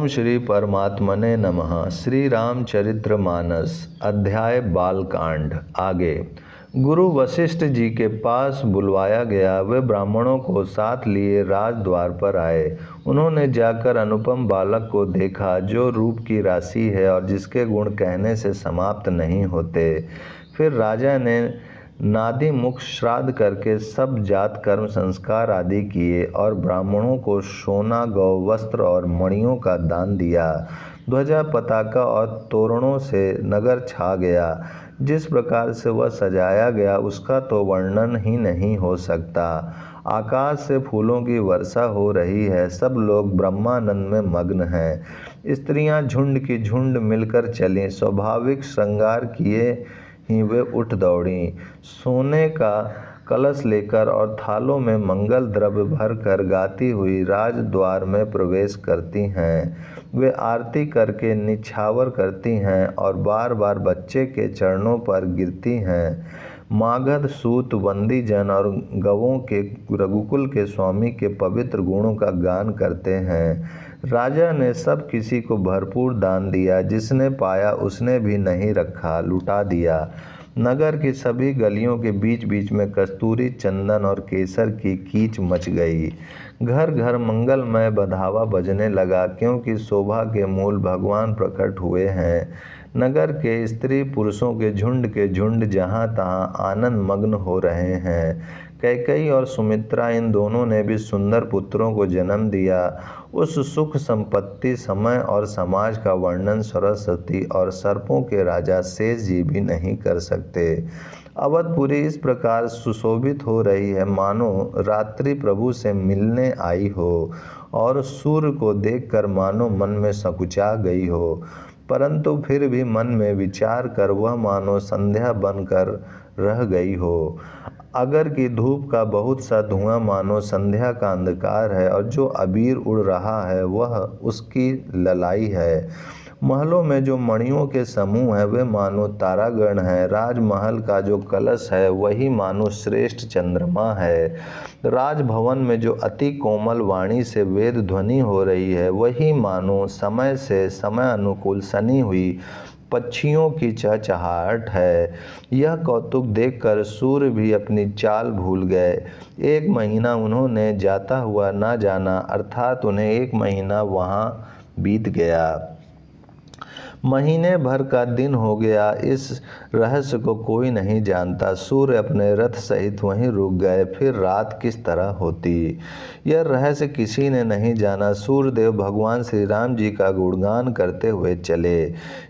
ओम श्री परमात्मने नमः। श्री रामचरितमानस अध्याय बालकांड। आगे गुरु वशिष्ठ जी के पास बुलवाया गया। वे ब्राह्मणों को साथ लिए राजद्वार पर आए। उन्होंने जाकर अनुपम बालक को देखा, जो रूप की राशि है और जिसके गुण कहने से समाप्त नहीं होते। फिर राजा ने नादी मुख श्राद्ध करके सब जात कर्म संस्कार आदि किए और ब्राह्मणों को सोना, गौ, वस्त्र और मणियों का दान दिया। ध्वजा, पताका और तोरणों से नगर छा गया। जिस प्रकार से वह सजाया गया उसका तो वर्णन ही नहीं हो सकता। आकाश से फूलों की वर्षा हो रही है। सब लोग ब्रह्मानंद में मग्न हैं। स्त्रियां झुंड की झुंड मिलकर चलीं। स्वाभाविक श्रृंगार किए ही वे उठ दौड़ीं। सोने का कलश लेकर और थालों में मंगल द्रव्य भरकर गाती हुई राजद्वार में प्रवेश करती हैं। वे आरती करके निछावर करती हैं और बार बार बच्चे के चरणों पर गिरती हैं। मागध, सूत, बंदी जन और गवों के रघुकुल के स्वामी के पवित्र गुणों का गान करते हैं। राजा ने सब किसी को भरपूर दान दिया। जिसने पाया उसने भी नहीं रखा, लुटा दिया। नगर की सभी गलियों के बीच बीच में कस्तूरी, चंदन और केसर की कीच मच गई। घर घर मंगलमय बधावा बजने लगा, क्योंकि शोभा के मूल भगवान प्रकट हुए हैं। नगर के स्त्री पुरुषों के झुंड जहाँ तहाँ आनंद मग्न हो रहे हैं। कैकेयी और सुमित्रा, इन दोनों ने भी सुंदर पुत्रों को जन्म दिया। उस सुख, संपत्ति, समय और समाज का वर्णन सरस्वती और सर्पों के राजा शेष जी भी नहीं कर सकते। अवधपुरी इस प्रकार सुशोभित हो रही है, मानो रात्रि प्रभु से मिलने आई हो, और सूर्य को देखकर मानो मन में संकुचा गई हो। परंतु फिर भी मन में विचार कर वह मानो संध्या बनकर रह गई हो। अगर की धूप का बहुत सा धुआं मानो संध्या का अंधकार है, और जो अबीर उड़ रहा है वह उसकी ललाई है। महलों में जो मणियों के समूह है वे मानो तारागण है। राजमहल का जो कलश है वही मानो श्रेष्ठ चंद्रमा है। राजभवन में जो अति कोमल वाणी से वेद ध्वनि हो रही है वही मानो समय से समय अनुकूल सनी हुई पक्षियों की चहचहाहट है। यह कौतुक देखकर सूर्य भी अपनी चाल भूल गए। एक महीना उन्होंने जाता हुआ ना जाना, अर्थात उन्हें एक महीना वहाँ बीत गया। महीने भर का दिन हो गया। इस रहस्य को कोई नहीं जानता। सूर्य अपने रथ सहित वहीं रुक गए। फिर रात किस तरह होती, यह रहस्य किसी ने नहीं जाना। सूर्यदेव भगवान श्री राम जी का गुणगान करते हुए चले।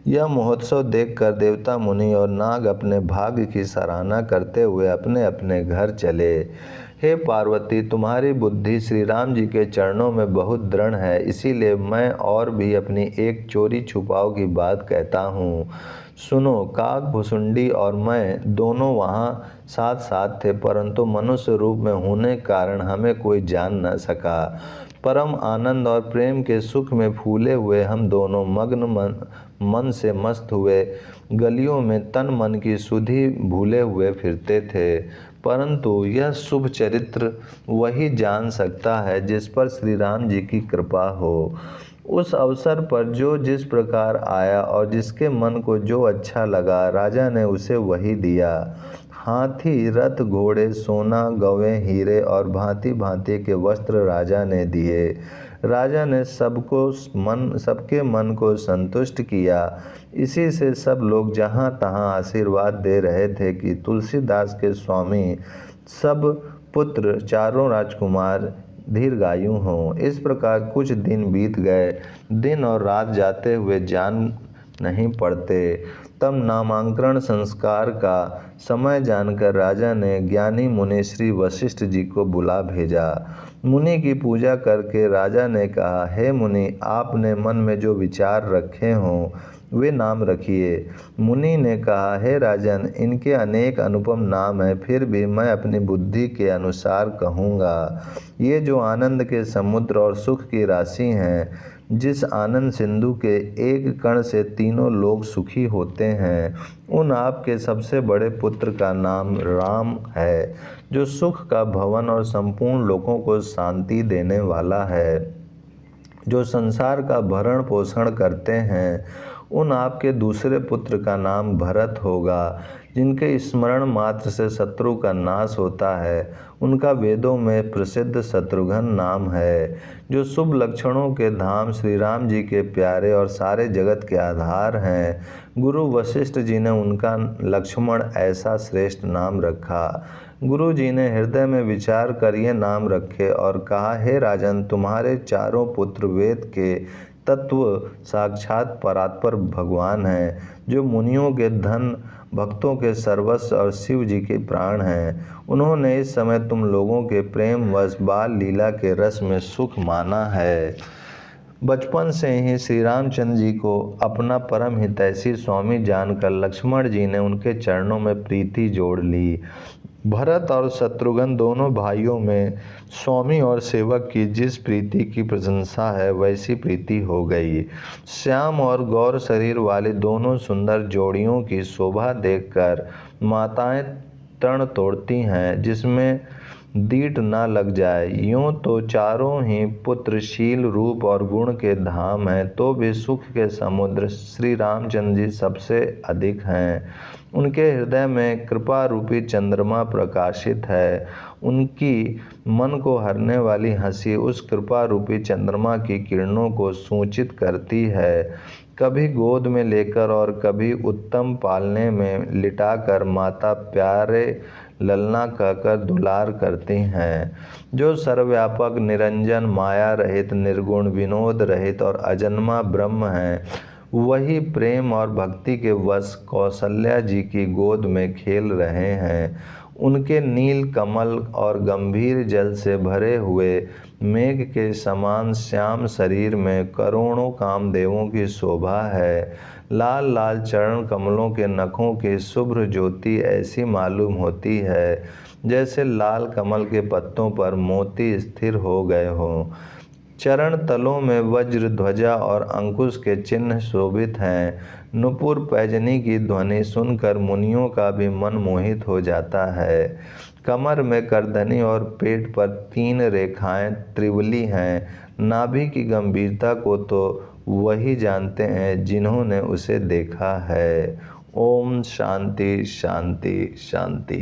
यह महोत्सव देखकर देवता, मुनि और नाग अपने भाग्य की सराहना करते हुए अपने अपने घर चले। हे पार्वती, तुम्हारी बुद्धि श्री राम जी के चरणों में बहुत दृढ़ है, इसीलिए मैं और भी अपनी एक चोरी छुपाओ की बात कहता हूँ। सुनो, काक भुसुंडी और मैं दोनों वहाँ साथ साथ थे, परंतु मनुष्य रूप में होने के कारण हमें कोई जान न सका। परम आनंद और प्रेम के सुख में फूले हुए हम दोनों मग्न मन से मस्त हुए गलियों में तन मन की सुधि भूले हुए फिरते थे। परंतु यह शुभ चरित्र वही जान सकता है जिस पर श्री राम जी की कृपा हो। उस अवसर पर जो जिस प्रकार आया और जिसके मन को जो अच्छा लगा, राजा ने उसे वही दिया। हाथी, रथ, घोड़े, सोना, गवें, हीरे और भांति भांति के वस्त्र राजा ने दिए। राजा ने सबके मन को संतुष्ट किया। इसी से सब लोग जहाँ तहाँ आशीर्वाद दे रहे थे कि तुलसीदास के स्वामी सब पुत्र चारों राजकुमार दीर्घायु हों। इस प्रकार कुछ दिन बीत गए। दिन और रात जाते हुए जान नहीं पड़ते। तब नामांकन संस्कार का समय जानकर राजा ने ज्ञानी मुनि श्री वशिष्ठ जी को बुला भेजा। मुनि की पूजा करके राजा ने कहा, हे मुनि, आपने मन में जो विचार रखे हों वे नाम रखिए। मुनि ने कहा, हे राजन, इनके अनेक अनुपम नाम हैं, फिर भी मैं अपनी बुद्धि के अनुसार कहूँगा। ये जो आनंद के समुद्र और सुख की राशि हैं, जिस आनंद सिंधु के एक कण से तीनों लोग सुखी होते हैं, उन आपके सबसे बड़े पुत्र का नाम राम है, जो सुख का भवन और संपूर्ण लोगों को शांति देने वाला है। जो संसार का भरण पोषण करते हैं, उन आपके दूसरे पुत्र का नाम भरत होगा। जिनके स्मरण मात्र से शत्रु का नाश होता है, उनका वेदों में प्रसिद्ध शत्रुघ्न नाम है। जो शुभ लक्षणों के धाम श्री राम जी के प्यारे और सारे जगत के आधार हैं, गुरु वशिष्ठ जी ने उनका लक्ष्मण ऐसा श्रेष्ठ नाम रखा। गुरु जी ने हृदय में विचार कर ये नाम रखे और कहा, हे राजन, तुम्हारे चारों पुत्र वेद के तत्व साक्षात परात्पर भगवान हैं, जो मुनियों के धन, भक्तों के सर्वस्व और शिव जी के प्राण हैं। उन्होंने इस समय तुम लोगों के प्रेम वश बाल लीला के रस में सुख माना है। बचपन से ही श्री रामचंद्र जी को अपना परम हितैषी स्वामी जानकर लक्ष्मण जी ने उनके चरणों में प्रीति जोड़ ली। भरत और शत्रुघ्न दोनों भाइयों में स्वामी और सेवक की जिस प्रीति की प्रशंसा है, वैसी प्रीति हो गई। श्याम और गौर शरीर वाले दोनों सुंदर जोड़ियों की शोभा देखकर माताएं तन तोड़ती हैं, जिसमें दीट न लग जाए। यूँ तो चारों ही पुत्र शील, रूप और गुण के धाम हैं, तो भी सुख के समुद्र श्री रामचंद्र जी सबसे अधिक हैं। उनके हृदय में कृपा रूपी चंद्रमा प्रकाशित है। उनकी मन को हरने वाली हंसी उस कृपा रूपी चंद्रमा की किरणों को सूचित करती है। कभी गोद में लेकर और कभी उत्तम पालने में लिटाकर माता प्यारे ललना कहकर दुलार करती हैं। जो सर्वव्यापक, निरंजन, माया रहित, निर्गुण, विनोद रहित और अजन्मा ब्रह्म हैं, वही प्रेम और भक्ति के वश कौशल्या जी की गोद में खेल रहे हैं। उनके नील कमल और गंभीर जल से भरे हुए मेघ के समान श्याम शरीर में करोड़ों कामदेवों की शोभा है। लाल लाल चरण कमलों के नखों की शुभ्र ज्योति ऐसी मालूम होती है, जैसे लाल कमल के पत्तों पर मोती स्थिर हो गए हों। चरण तलों में वज्र, ध्वजा और अंकुश के चिन्ह शोभित हैं। नुपुर पैजनी की ध्वनि सुनकर मुनियों का भी मन मोहित हो जाता है। कमर में करधनी और पेट पर 3 रेखाएं त्रिवली हैं। नाभि की गंभीरता को तो वही जानते हैं जिन्होंने उसे देखा है। ओम शांति शांति शांति।